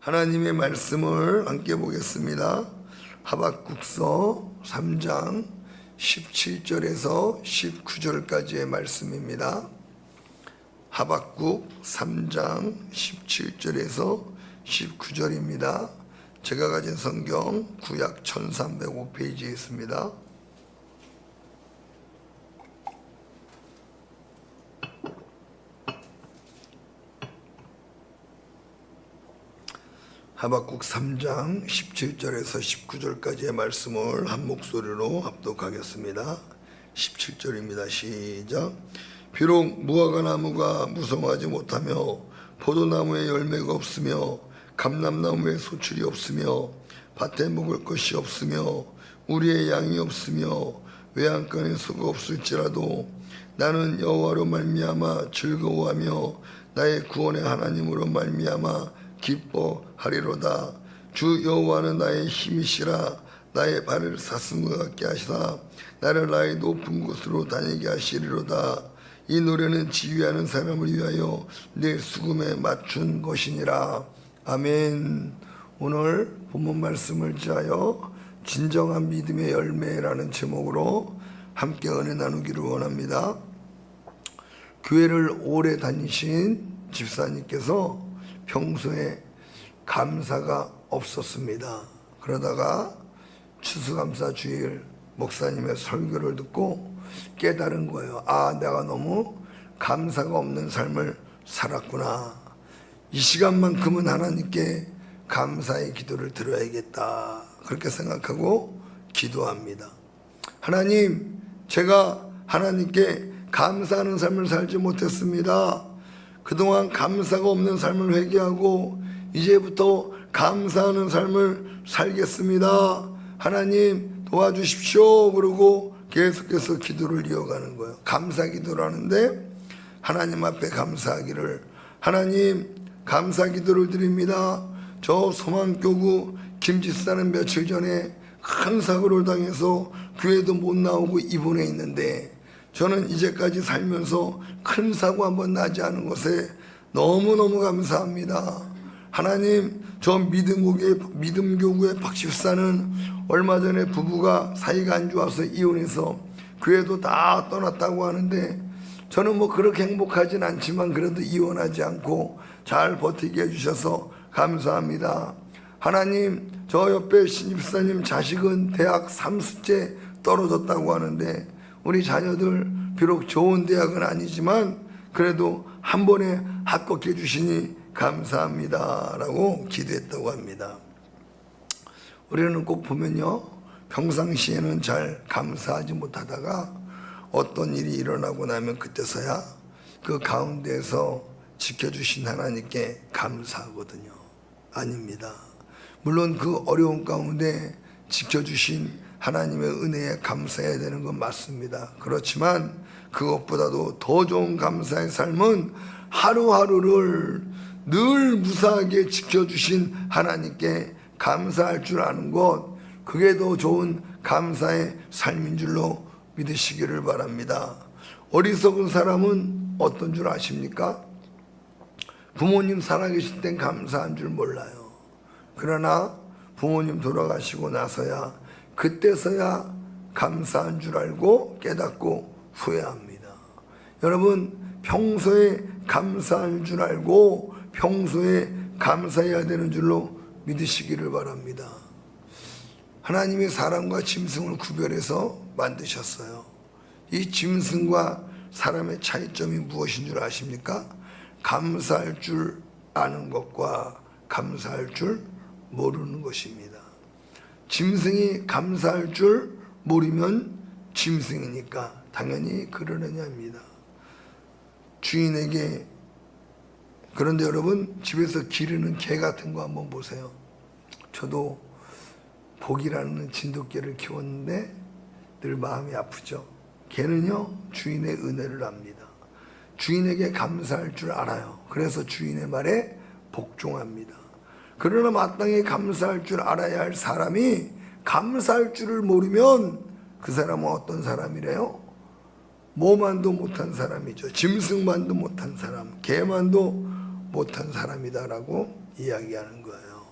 하나님의 말씀을 함께 보겠습니다. 하박국서 3장 17절에서 19절까지의 말씀입니다. 하박국 3장 17절에서 19절입니다. 제가 가진 성경 구약 1305페이지에 있습니다. 하박국 3장 17절에서 19절까지의 말씀을 한 목소리로 합독하겠습니다. 17절입니다. 시작. 비록 무화과 나무가 무성하지 못하며 포도나무에 열매가 없으며 감람나무에 소출이 없으며 밭에 먹을 것이 없으며 우리의 양이 없으며 외양간에 소가 없을지라도 나는 여호와로 말미암아 즐거워하며 나의 구원의 하나님으로 말미암아 기뻐하리로다. 주 여호와는 나의 힘이시라. 나의 발을 사슴과 같게 하시사 나를 나의 높은 곳으로 다니게 하시리로다. 이 노래는 지휘하는 사람을 위하여 내 수금에 맞춘 것이니라. 아멘. 오늘 본문 말씀을 지하여 진정한 믿음의 열매라는 제목으로 함께 은혜 나누기를 원합니다. 교회를 오래 다니신 집사님께서 평소에 감사가 없었습니다. 그러다가 추수감사 주일 목사님의 설교를 듣고 깨달은 거예요. 아, 내가 너무 감사가 없는 삶을 살았구나. 이 시간만큼은 하나님께 감사의 기도를 드려야겠다. 그렇게 생각하고 기도합니다. 하나님, 제가 하나님께 감사하는 삶을 살지 못했습니다. 그동안 감사가 없는 삶을 회개하고 이제부터 감사하는 삶을 살겠습니다. 하나님 도와주십시오. 그러고 계속해서 기도를 이어가는 거예요. 감사 기도를 하는데 하나님 앞에 감사하기를, 하나님 감사 기도를 드립니다. 저 소망교구 김집사는 며칠 전에 큰 사고를 당해서 교회도 못 나오고 입원해 있는데 저는 이제까지 살면서 큰 사고 한번 나지 않은 것에 너무너무 감사합니다. 하나님, 저 믿음교구의 박집사는 얼마 전에 부부가 사이가 안 좋아서 이혼해서 교회도 다 떠났다고 하는데 저는 뭐 그렇게 행복하진 않지만 그래도 이혼하지 않고 잘 버티게 해주셔서 감사합니다. 하나님, 저 옆에 신집사님 자식은 대학 3수째 떨어졌다고 하는데 우리 자녀들 비록 좋은 대학은 아니지만 그래도 한 번에 합격해 주시니 감사합니다 라고 기도했다고 합니다. 우리는 꼭 보면요, 평상시에는 잘 감사하지 못하다가 어떤 일이 일어나고 나면 그때서야 그 가운데에서 지켜주신 하나님께 감사하거든요. 아닙니다. 물론 그 어려운 가운데 지켜주신 하나님의 은혜에 감사해야 되는 건 맞습니다. 그렇지만 그것보다도 더 좋은 감사의 삶은 하루하루를 늘 무사하게 지켜주신 하나님께 감사할 줄 아는 것, 그게 더 좋은 감사의 삶인 줄로 믿으시기를 바랍니다. 어리석은 사람은 어떤 줄 아십니까? 부모님 살아계실 땐 감사한 줄 몰라요. 그러나 부모님 돌아가시고 나서야 그때서야 감사한 줄 알고 깨닫고 후회합니다. 여러분, 평소에 감사한 줄 알고 평소에 감사해야 되는 줄로 믿으시기를 바랍니다. 하나님이 사람과 짐승을 구별해서 만드셨어요. 이 짐승과 사람의 차이점이 무엇인 줄 아십니까? 감사할 줄 아는 것과 감사할 줄 모르는 것입니다. 짐승이 감사할 줄 모르면 짐승이니까 당연히 그러느냐 합니다. 주인에게, 그런데 여러분, 집에서 기르는 개 같은 거 한번 보세요. 저도 복이라는 진돗개를 키웠는데 늘 마음이 아프죠. 개는요, 주인의 은혜를 압니다. 주인에게 감사할 줄 알아요. 그래서 주인의 말에 복종합니다. 그러나 마땅히 감사할 줄 알아야 할 사람이 감사할 줄을 모르면 그 사람은 어떤 사람이래요? 뭐만도 못한 사람이죠. 짐승만도 못한 사람, 개만도 못한 사람이다라고 이야기하는 거예요.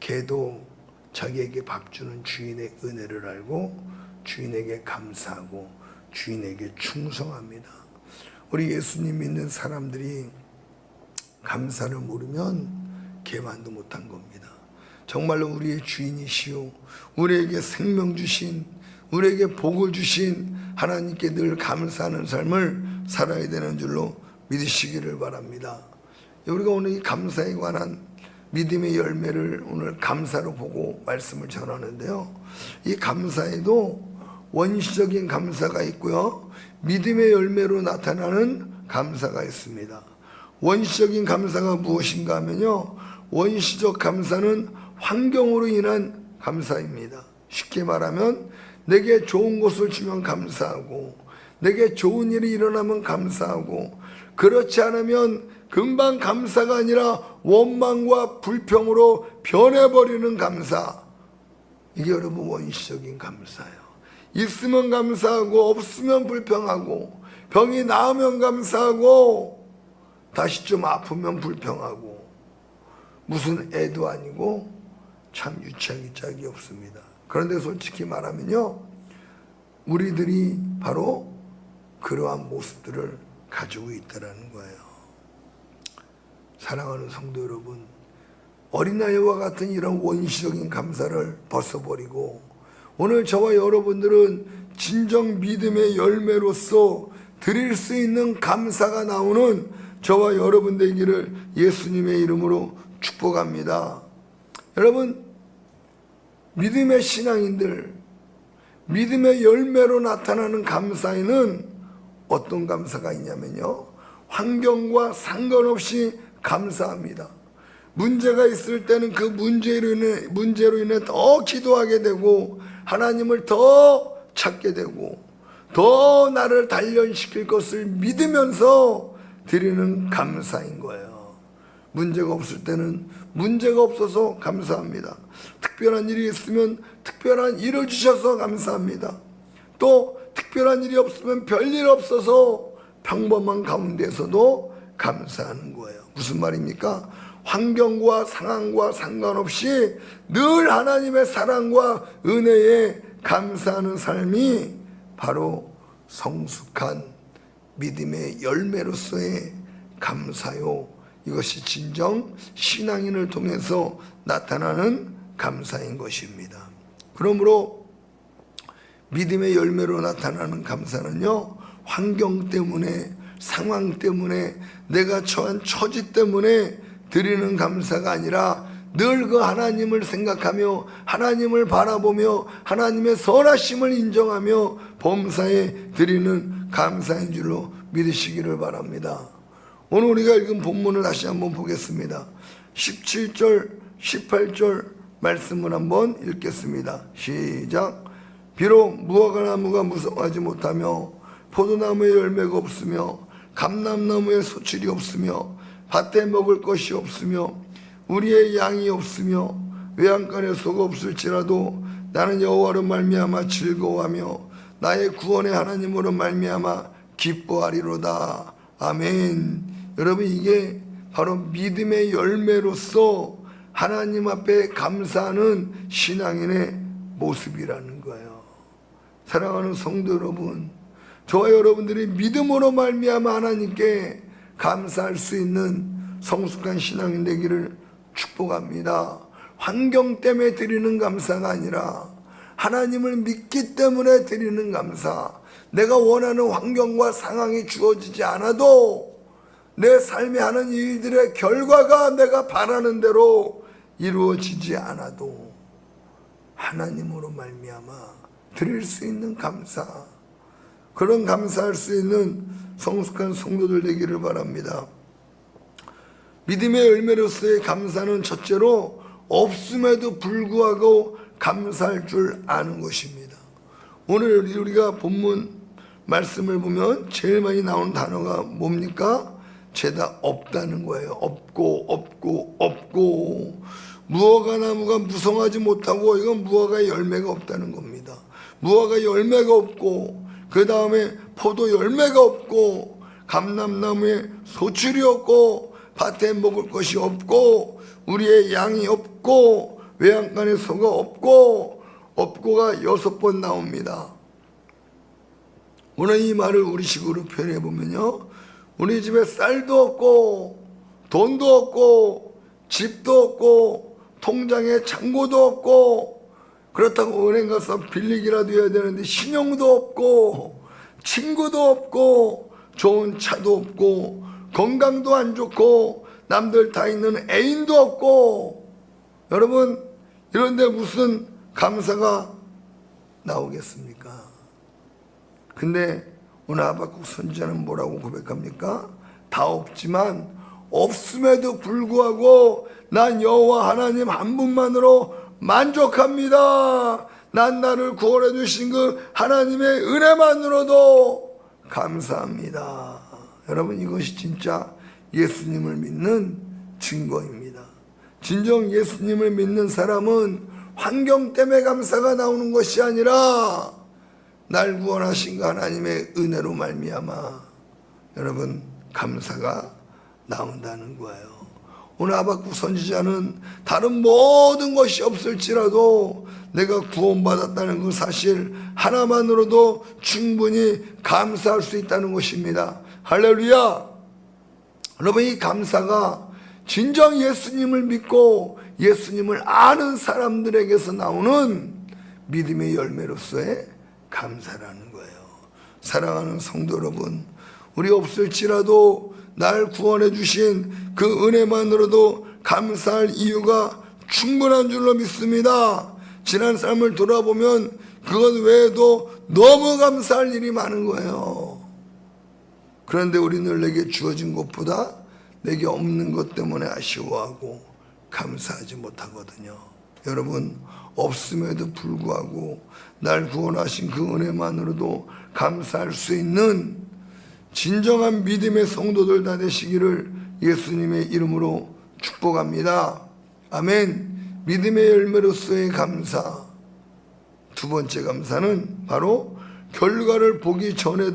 개도 자기에게 밥 주는 주인의 은혜를 알고 주인에게 감사하고 주인에게 충성합니다. 우리 예수님 믿는 사람들이 감사를 모르면 개만도 못한 겁니다. 정말로 우리의 주인이시오, 우리에게 생명 주신, 우리에게 복을 주신 하나님께 늘 감사하는 삶을 살아야 되는 줄로 믿으시기를 바랍니다. 우리가 오늘 이 감사에 관한 믿음의 열매를 오늘 감사로 보고 말씀을 전하는데요, 이 감사에도 원시적인 감사가 있고요, 믿음의 열매로 나타나는 감사가 있습니다. 원시적인 감사가 무엇인가 하면요, 원시적 감사는 환경으로 인한 감사입니다. 쉽게 말하면 내게 좋은 것을 주면 감사하고, 내게 좋은 일이 일어나면 감사하고, 그렇지 않으면 금방 감사가 아니라 원망과 불평으로 변해버리는 감사. 이게 여러분 원시적인 감사예요. 있으면 감사하고 없으면 불평하고, 병이 나으면 감사하고, 다시 좀 아프면 불평하고, 무슨 애도 아니고 참 유치하기 짝이 없습니다. 그런데 솔직히 말하면요, 우리들이 바로 그러한 모습들을 가지고 있다는 거예요. 사랑하는 성도 여러분, 어린아이와 같은 이런 원시적인 감사를 벗어버리고 오늘 저와 여러분들은 진정 믿음의 열매로서 드릴 수 있는 감사가 나오는 저와 여러분 되기를 예수님의 이름으로 축복합니다. 여러분, 믿음의 신앙인들, 믿음의 열매로 나타나는 감사에는 어떤 감사가 있냐면요, 환경과 상관없이 감사합니다. 문제가 있을 때는 그 문제로 인해 더 기도하게 되고 하나님을 더 찾게 되고 더 나를 단련시킬 것을 믿으면서 드리는 감사인 거예요. 문제가 없을 때는 문제가 없어서 감사합니다. 특별한 일이 있으면 특별한 일을 주셔서 감사합니다. 또 특별한 일이 없으면 별일 없어서 평범한 가운데서도 감사하는 거예요. 무슨 말입니까? 환경과 상황과 상관없이 늘 하나님의 사랑과 은혜에 감사하는 삶이 바로 성숙한 믿음의 열매로서의 감사요, 이것이 진정 신앙인을 통해서 나타나는 감사인 것입니다. 그러므로 믿음의 열매로 나타나는 감사는요, 환경 때문에, 상황 때문에, 내가 처한 처지 때문에 드리는 감사가 아니라 늘 그 하나님을 생각하며 하나님을 바라보며 하나님의 선하심을 인정하며 범사에 드리는 감사인 줄로 믿으시기를 바랍니다. 오늘 우리가 읽은 본문을 다시 한번 보겠습니다. 17절, 18절 말씀을 한번 읽겠습니다. 시작. 비록 무화과나무가 무성하지 못하며 포도나무에 열매가 없으며 감람나무에 소출이 없으며 밭에 먹을 것이 없으며 우리의 양이 없으며 외양간에 소가 없을지라도 나는 여호와로 말미암아 즐거워하며 나의 구원의 하나님으로 말미암아 기뻐하리로다. 아멘. 여러분, 이게 바로 믿음의 열매로서 하나님 앞에 감사하는 신앙인의 모습이라는 거예요. 사랑하는 성도 여러분, 저와 여러분들이 믿음으로 말미암아 하나님께 감사할 수 있는 성숙한 신앙인 되기를 축복합니다. 환경 때문에 드리는 감사가 아니라 하나님을 믿기 때문에 드리는 감사. 내가 원하는 환경과 상황이 주어지지 않아도 내 삶에 하는 일들의 결과가 내가 바라는 대로 이루어지지 않아도 하나님으로 말미암아 드릴 수 있는 감사, 그런 감사할 수 있는 성숙한 성도들 되기를 바랍니다. 믿음의 열매로서의 감사는 첫째로 없음에도 불구하고 감사할 줄 아는 것입니다. 오늘 우리가 본문 말씀을 보면 제일 많이 나오는 단어가 뭡니까? 죄다 없다는 거예요. 없고 무화과나무가 무성하지 못하고, 이건 무화과의 열매가 없다는 겁니다. 무화과 열매가 없고, 그 다음에 포도 열매가 없고, 감람나무에 소출이 없고, 밭에 먹을 것이 없고, 우리의 양이 없고 외양간에 소가 없고 없고가 6번 나옵니다. 오늘 이 말을 우리식으로 표현해 보면요, 우리 집에 쌀도 없고 돈도 없고 집도 없고 통장에 잔고도 없고 그렇다고 은행 가서 빌리기라도 해야 되는데 신용도 없고 친구도 없고 좋은 차도 없고 건강도 안 좋고 남들 다 있는 애인도 없고, 여러분 이런데 무슨 감사가 나오겠습니까? 근데 오늘 하박국 선지자는 뭐라고 고백합니까? 다 없지만 없음에도 불구하고 난 여호와 하나님 한 분만으로 만족합니다. 난 나를 구원해 주신 그 하나님의 은혜만으로도 감사합니다. 여러분 이것이 진짜 예수님을 믿는 증거입니다. 진정 예수님을 믿는 사람은 환경 때문에 감사가 나오는 것이 아니라 날 구원하신 그 하나님의 은혜로 말미암아 여러분 감사가 나온다는 거예요. 오늘 하박국 선지자는 다른 모든 것이 없을지라도 내가 구원받았다는 그 사실 하나만으로도 충분히 감사할 수 있다는 것입니다. 할렐루야. 여러분 이 감사가 진정 예수님을 믿고 예수님을 아는 사람들에게서 나오는 믿음의 열매로서의 감사라는 거예요. 사랑하는 성도 여러분, 우리 없을지라도 날 구원해 주신 그 은혜만으로도 감사할 이유가 충분한 줄로 믿습니다. 지난 삶을 돌아보면 그것 외에도 너무 감사할 일이 많은 거예요. 그런데 우리는 내게 주어진 것보다 내게 없는 것 때문에 아쉬워하고 감사하지 못하거든요. 여러분 없음에도 불구하고 날 구원하신 그 은혜만으로도 감사할 수 있는 진정한 믿음의 성도들 다 되시기를 예수님의 이름으로 축복합니다. 아멘. 믿음의 열매로서의 감사. 두 번째 감사는 바로 결과를 보기 전에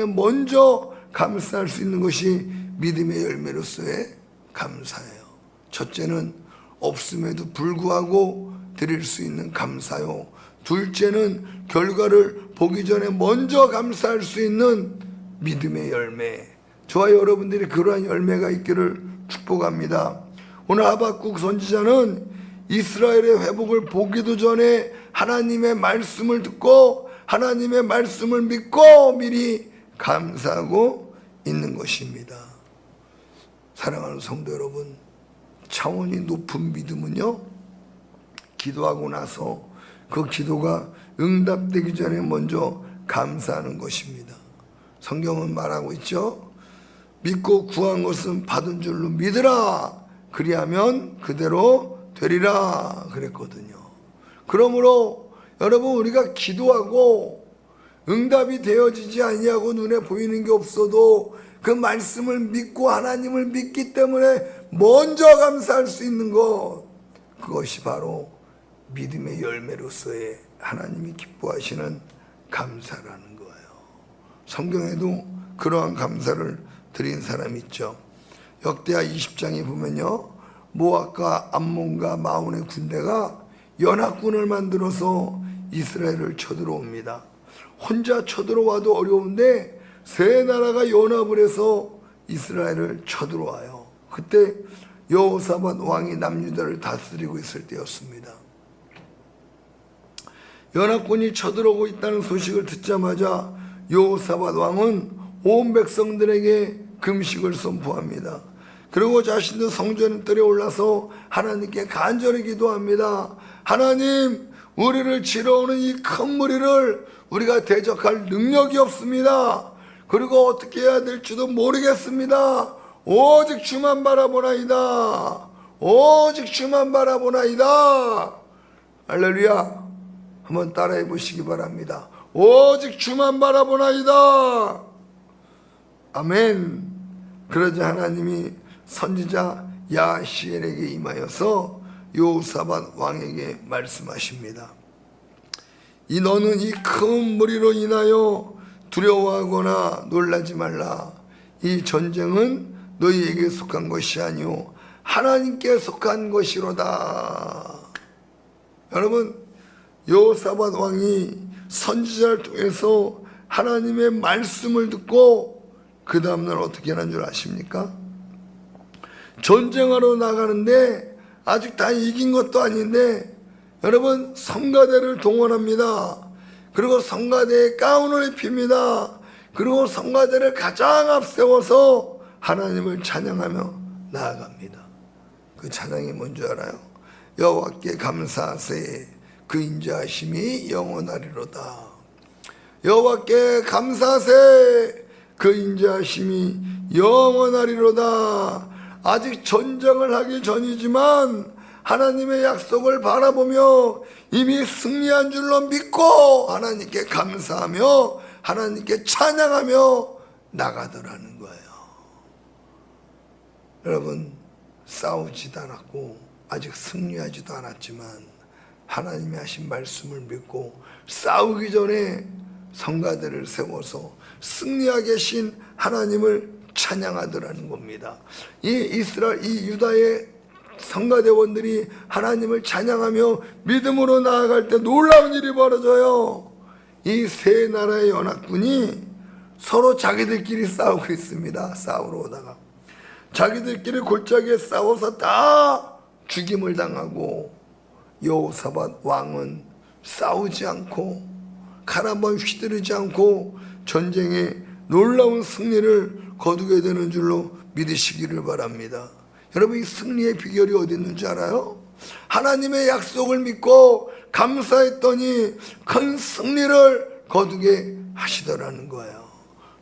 먼저 감사할 수 있는 것이 믿음의 열매로서의 감사예요. 첫째는 없음에도 불구하고 드릴 수 있는 감사요. 둘째는 결과를 보기 전에 먼저 감사할 수 있는 믿음의 열매. 저와 여러분들이 그러한 열매가 있기를 축복합니다. 오늘 하박국 선지자는 이스라엘의 회복을 보기도 전에 하나님의 말씀을 듣고 하나님의 말씀을 믿고 미리 감사하고 있는 것입니다. 사랑하는 성도 여러분, 차원이 높은 믿음은요, 기도하고 나서 그 기도가 응답되기 전에 먼저 감사하는 것입니다. 성경은 말하고 있죠. 믿고 구한 것은 받은 줄로 믿으라. 그리하면 그대로 되리라 그랬거든요. 그러므로 여러분 우리가 기도하고 응답이 되어지지 아니하고 눈에 보이는 게 없어도 그 말씀을 믿고 하나님을 믿기 때문에 먼저 감사할 수 있는 것, 그것이 바로 믿음의 열매로서의 하나님이 기뻐하시는 감사라는 거예요. 성경에도 그러한 감사를 드린 사람이 있죠. 역대하 20장에 보면요, 모압과 암몬과 마온의 군대가 연합군을 만들어서 이스라엘을 쳐들어옵니다. 혼자 쳐들어와도 어려운데 세 나라가 연합을 해서 이스라엘을 쳐들어와요. 그때 여호사밧 왕이 남유다를 다스리고 있을 때였습니다. 연합군이 쳐들어오고 있다는 소식을 듣자마자 여호사밧 왕은 온 백성들에게 금식을 선포합니다. 그리고 자신도 성전뜰에 올라서 하나님께 간절히 기도합니다. 하나님, 우리를 치러오는 이 큰 무리를 우리가 대적할 능력이 없습니다. 그리고 어떻게 해야 될지도 모르겠습니다. 오직 주만 바라보나이다. 오직 주만 바라보나이다. 할렐루야. 한번 따라해 보시기 바랍니다. 오직 주만 바라보나이다. 아멘. 그러자 하나님이 선지자 야시엘에게 임하여서 여호사밧 왕에게 말씀하십니다. 너는 이 큰 무리로 인하여 두려워하거나 놀라지 말라. 이 전쟁은 너희에게 속한 것이 아니오 하나님께 속한 것이로다. 여러분, 여호사밧 왕이 선지자를 통해서 하나님의 말씀을 듣고 그 다음날 어떻게 하는 줄 아십니까? 전쟁하러 나가는데 아직 다 이긴 것도 아닌데 여러분, 성가대를 동원합니다. 그리고 성가대에 가운을 입힙니다. 그리고 성가대를 가장 앞세워서 하나님을 찬양하며 나아갑니다. 그 찬양이 뭔지 알아요? 여호와께 감사하세, 그 인자하심이 영원하리로다. 여호와께 감사하세, 그 인자하심이 영원하리로다. 아직 전쟁을 하기 전이지만 하나님의 약속을 바라보며 이미 승리한 줄로 믿고 하나님께 감사하며 하나님께 찬양하며 나가더라는 거예요. 여러분, 싸우지도 않았고 아직 승리하지도 않았지만 하나님이 하신 말씀을 믿고 싸우기 전에 성가대를 세워서 승리하게 하신 하나님을 찬양하더라는 겁니다. 이 유다의 성가대원들이 하나님을 찬양하며 믿음으로 나아갈 때 놀라운 일이 벌어져요. 이 세 나라의 연합군이 서로 자기들끼리 싸우고 있습니다. 싸우러 오다가 자기들끼리 골짜기에 싸워서 다 죽임을 당하고 여호사밧 왕은 싸우지 않고 칼 한번 휘두르지 않고 전쟁에 놀라운 승리를 거두게 되는 줄로 믿으시기를 바랍니다. 여러분, 이 승리의 비결이 어디 있는지 알아요? 하나님의 약속을 믿고 감사했더니 큰 승리를 거두게 하시더라는 거예요.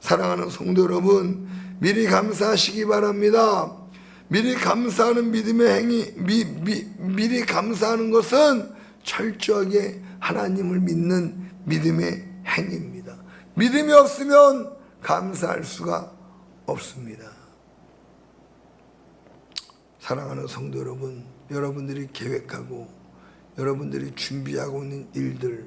사랑하는 성도 여러분, 미리 감사하시기 바랍니다. 미리 감사하는 믿음의 행위, 미리 감사하는 것은 철저하게 하나님을 믿는 믿음의 행위입니다. 믿음이 없으면 감사할 수가 없습니다. 사랑하는 성도 여러분, 여러분들이 계획하고 여러분들이 준비하고 있는 일들,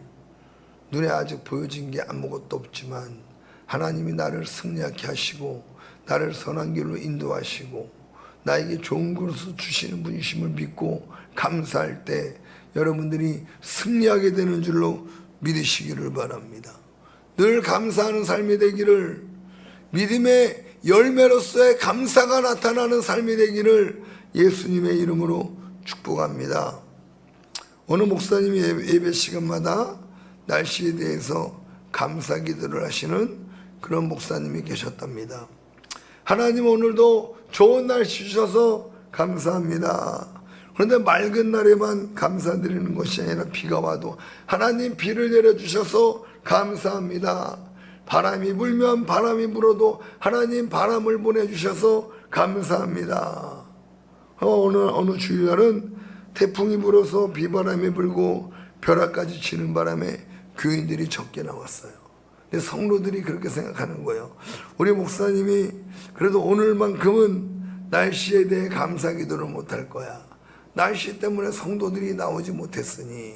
눈에 아직 보여진 게 아무것도 없지만 하나님이 나를 승리하게 하시고 나를 선한 길로 인도하시고 나에게 좋은 것을 주시는 분이심을 믿고 감사할 때 여러분들이 승리하게 되는 줄로 믿으시기를 바랍니다. 늘 감사하는 삶이 되기를, 믿음의 열매로서의 감사가 나타나는 삶이 되기를 예수님의 이름으로 축복합니다. 어느 목사님이 예배 시간마다 날씨에 대해서 감사 기도를 하시는 그런 목사님이 계셨답니다. 하나님, 오늘도 좋은 날씨 주셔서 감사합니다. 그런데 맑은 날에만 감사드리는 것이 아니라 비가 와도 하나님 비를 내려주셔서 감사합니다. 바람이 불면 바람이 불어도 하나님 바람을 보내주셔서 감사합니다. 어느 주일날은 태풍이 불어서 비바람이 불고 벼락까지 치는 바람에 교인들이 적게 나왔어요. 근데 성도들이 그렇게 생각하는 거예요. 우리 목사님이 그래도 오늘만큼은 날씨에 대해 감사 기도를 못할 거야. 날씨 때문에 성도들이 나오지 못했으니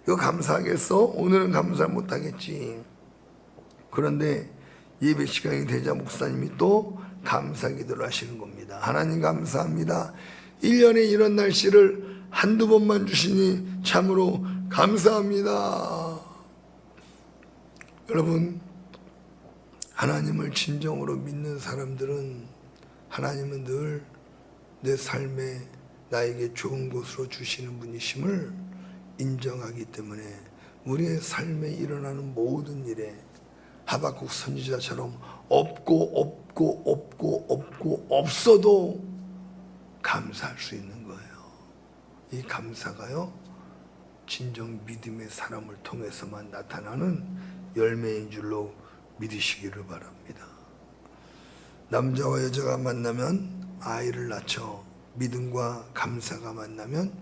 이거 감사하겠어? 오늘은 감사 못하겠지. 그런데 예배 시간이 되자 목사님이 또 감사 기도를 하시는 겁니다. 하나님 감사합니다. 1년에 이런 날씨를 한두 번만 주시니 참으로 감사합니다. 여러분, 하나님을 진정으로 믿는 사람들은 하나님은 늘 내 삶에 나에게 좋은 것으로 주시는 분이심을 인정하기 때문에 우리의 삶에 일어나는 모든 일에 하박국 선지자처럼 없어도 감사할 수 있는 거예요. 이 감사가요, 진정 믿음의 사람을 통해서만 나타나는 열매인 줄로 믿으시기를 바랍니다. 남자와 여자가 만나면 아이를 낳죠. 믿음과 감사가 만나면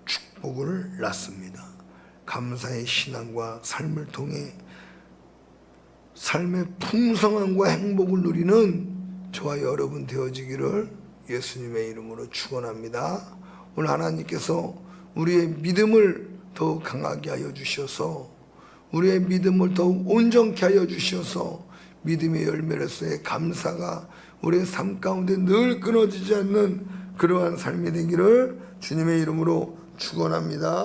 축복을 낳습니다. 감사의 신앙과 삶을 통해 삶의 풍성함과 행복을 누리는 저와 여러분 되어지기를 예수님의 이름으로 축원합니다. 오늘 하나님께서 우리의 믿음을 더욱 강하게 하여 주셔서 우리의 믿음을 더욱 온전케 하여 주셔서 믿음의 열매로서의 감사가 우리의 삶 가운데 늘 끊어지지 않는 그러한 삶이 되기를 주님의 이름으로 축원합니다.